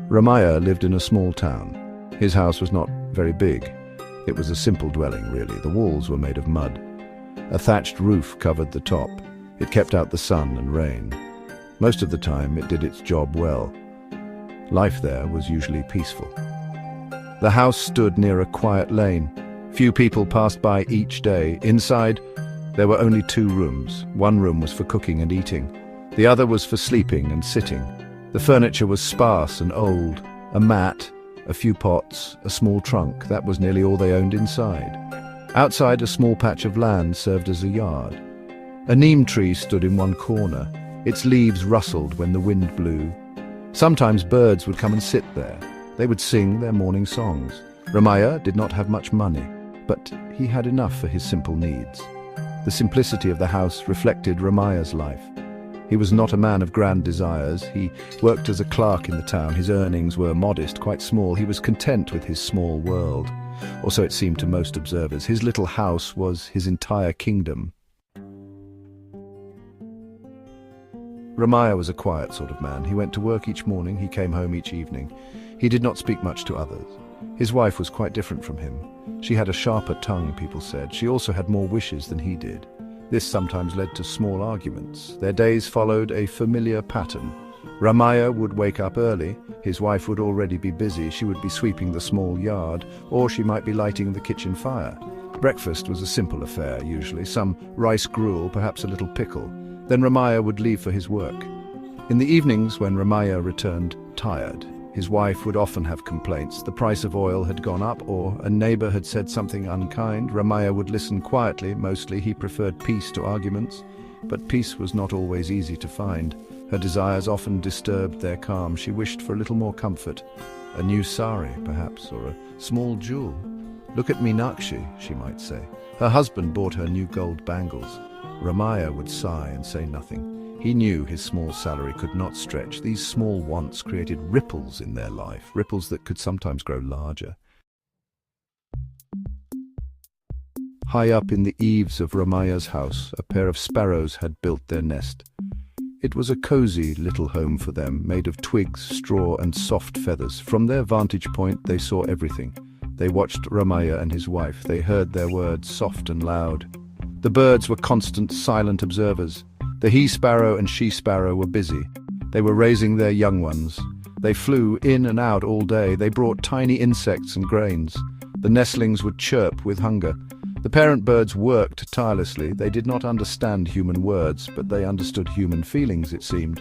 Ramaya lived in a small town. His house was not very big. It was a simple dwelling, really. The walls were made of mud. A thatched roof covered the top. It kept out the sun and rain. Most of the time, it did its job well. Life there was usually peaceful. The house stood near a quiet lane. Few people passed by each day. Inside, there were only 2 rooms. One room was for cooking and eating. The other was for sleeping and sitting. The furniture was sparse and old. A mat, a few pots, a small trunk. That was nearly all they owned inside. Outside, a small patch of land served as a yard. A neem tree stood in one corner. Its leaves rustled when the wind blew. Sometimes birds would come and sit there. They would sing their morning songs. Ramaya did not have much money, but he had enough for his simple needs. The simplicity of the house reflected Ramaya's life. He was not a man of grand desires. He worked as a clerk in the town. His earnings were modest, quite small. He was content with his small world. Or so it seemed to most observers. His little house was his entire kingdom. Ramaya was a quiet sort of man. He went to work each morning. He came home each evening. He did not speak much to others. His wife was quite different from him. She had a sharper tongue, people said. She also had more wishes than he did. This sometimes led to small arguments. Their days followed a familiar pattern. Ramaya would wake up early. His wife would already be busy. She would be sweeping the small yard, or she might be lighting the kitchen fire. Breakfast was a simple affair, usually. Some rice gruel, perhaps a little pickle. Then Ramaya would leave for his work. In the evenings, when Ramaya returned tired, his wife would often have complaints. The price of oil had gone up, or a neighbor had said something unkind. Ramaya would listen quietly. Mostly he preferred peace to arguments, but peace was not always easy to find. Her desires often disturbed their calm. She wished for a little more comfort. A new sari, perhaps, or a small jewel. "Look at Meenakshi," she might say. Her husband bought her new gold bangles. Ramaya would sigh and say nothing. He knew his small salary could not stretch. These small wants created ripples in their life, ripples that could sometimes grow larger. High up in the eaves of Ramaya's house, a pair of sparrows had built their nest. It was a cozy little home for them, made of twigs, straw, and soft feathers. From their vantage point, they saw everything. They watched Ramaya and his wife. They heard their words, soft and loud. The birds were constant, silent observers. The he-sparrow and she-sparrow were busy. They were raising their young ones. They flew in and out all day. They brought tiny insects and grains. The nestlings would chirp with hunger. The parent birds worked tirelessly. They did not understand human words, but they understood human feelings, it seemed.